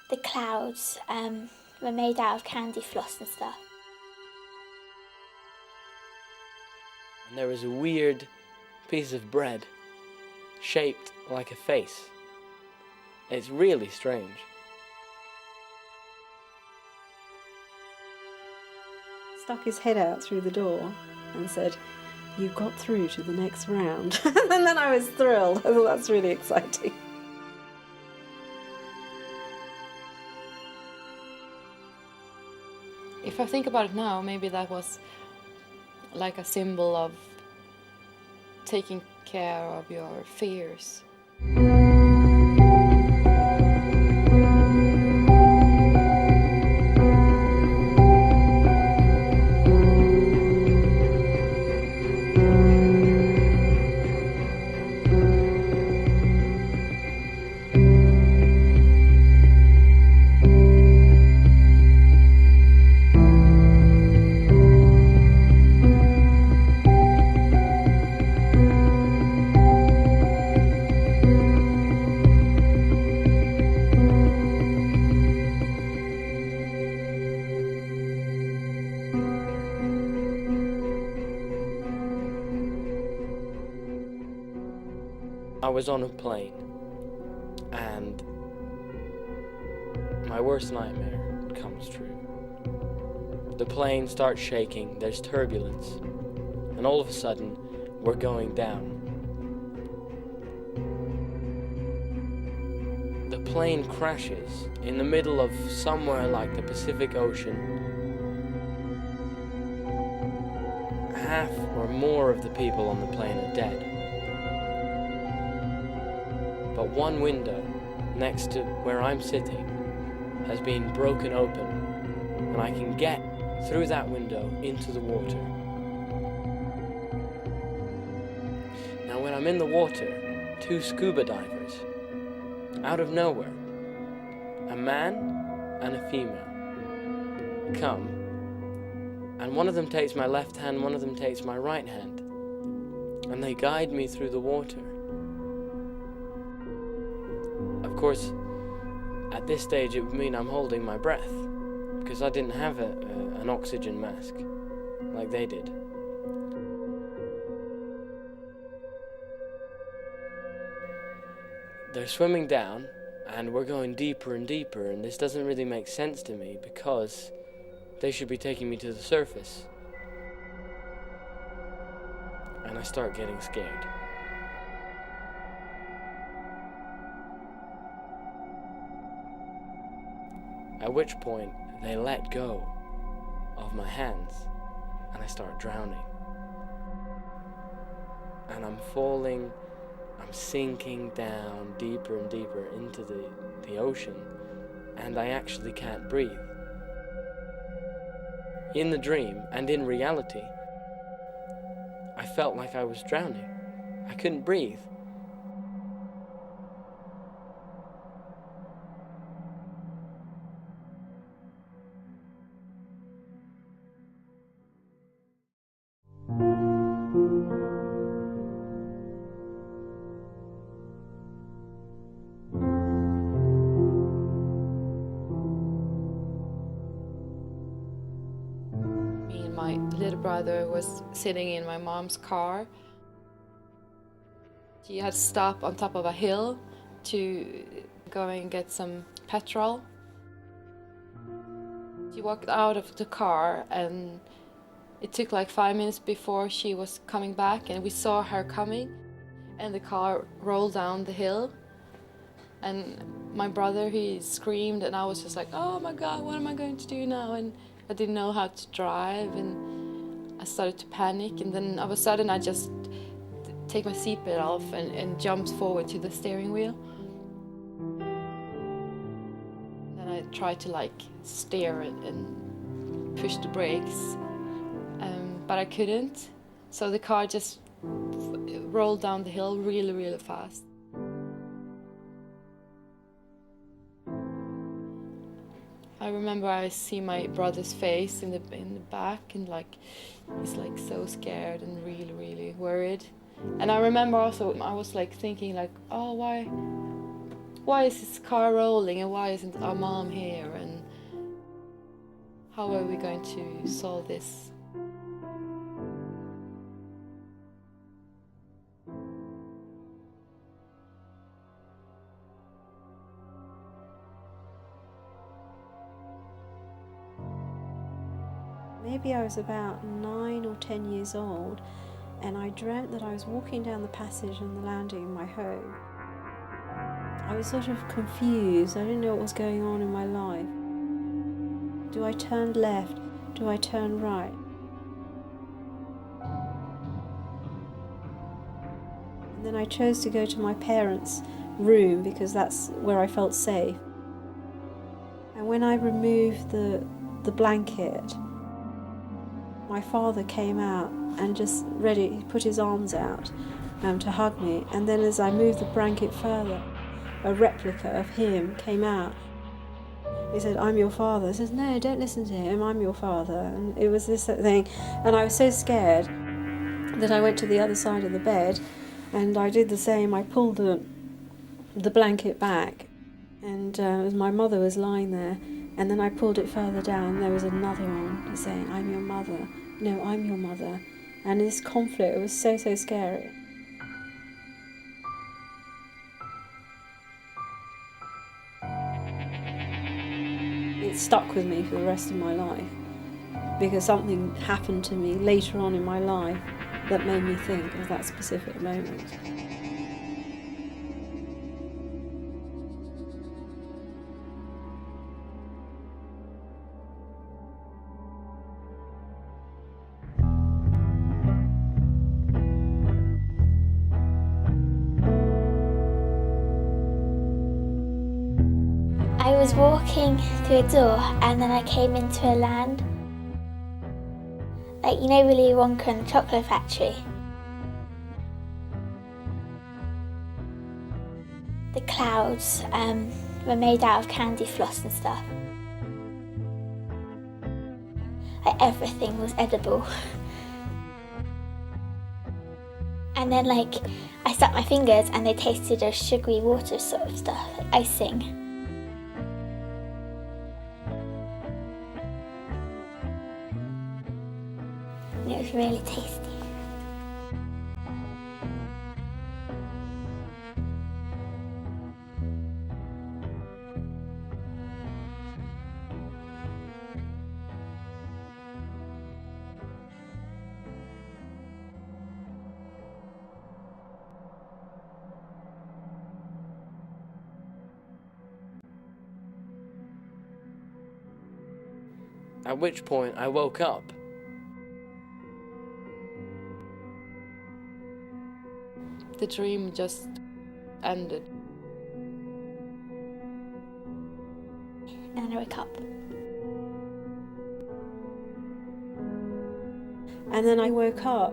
the clouds were made out of candy floss and stuff. And there was a weird piece of bread shaped like a face. It's really strange. Stuck his head out through the door and said, "You got through to the next round." And then I was thrilled. I thought that's really exciting. If I think about it now, maybe that was like a symbol of taking care of your fears. I was on a plane, and my worst nightmare comes true. The plane starts shaking, there's turbulence, and all of a sudden, we're going down. The plane crashes in the middle of somewhere like the Pacific Ocean. Half or more of the people on the plane are dead. But one window next to where I'm sitting has been broken open, and I can get through that window into the water. Now when I'm in the water, two scuba divers, out of nowhere, a man and a female, come, and one of them takes my left hand, one of them takes my right hand, and they guide me through the water. Of course, at this stage it would mean I'm holding my breath, because I didn't have an oxygen mask like they did. They're swimming down, and we're going deeper and deeper, and this doesn't really make sense to me because they should be taking me to the surface. And I start getting scared. At which point, they let go of my hands, and I start drowning. And I'm falling, I'm sinking down deeper and deeper into the ocean, and I actually can't breathe. In the dream, and in reality, I felt like I was drowning. I couldn't breathe. My little brother was sitting in my mom's car. She had stopped on top of a hill to go and get some petrol. She walked out of the car, and it took like 5 minutes before she was coming back, and we saw her coming, and the car rolled down the hill. And my brother, he screamed, and I was just like, oh my God, what am I going to do now? And I didn't know how to drive, and I started to panic, and then all of a sudden I just take my seatbelt off and jumped forward to the steering wheel. Then I tried to like steer it and push the brakes, but I couldn't. So the car just rolled down the hill really, really fast. I remember I see my brother's face in the back, and like he's like so scared and really, really worried. And I remember also I was like thinking like, oh, why is this car rolling and why isn't our mom here, and how are we going to solve this? Maybe I was about 9 or 10 years old, and I dreamt that I was walking down the passage on the landing in my home. I was sort of confused. I didn't know what was going on in my life. Do I turn left? Do I turn right? And then I chose to go to my parents' room because that's where I felt safe. And when I removed the blanket, my father came out and just he put his arms out to hug me. And then as I moved the blanket further, a replica of him came out. He said, "I'm your father." I said, "No, don't listen to him, I'm your father." And it was this thing. And I was so scared that I went to the other side of the bed and I did the same. I pulled the blanket back, and my mother was lying there. And then I pulled it further down, and there was another one saying, "I'm your mother. No, I'm your mother." And this conflict, it was so, so scary. It stuck with me for the rest of my life, because something happened to me later on in my life that made me think of that specific moment. I was walking through a door and then I came into a land. Like, you know Willy Wonka and the Chocolate Factory? The clouds were made out of candy floss and stuff. Like, everything was edible. And then I stuck my fingers and they tasted of sugary water sort of stuff, like icing. And it was really tasty. At which point I woke up. The dream just ended. And then I woke up. And then I woke up.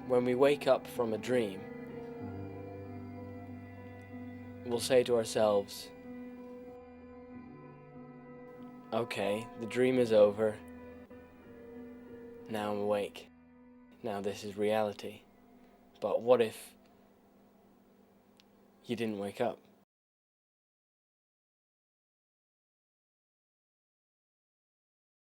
When we wake up from a dream, we'll say to ourselves, okay, the dream is over. Now I'm awake. Now this is reality. But what if you didn't wake up?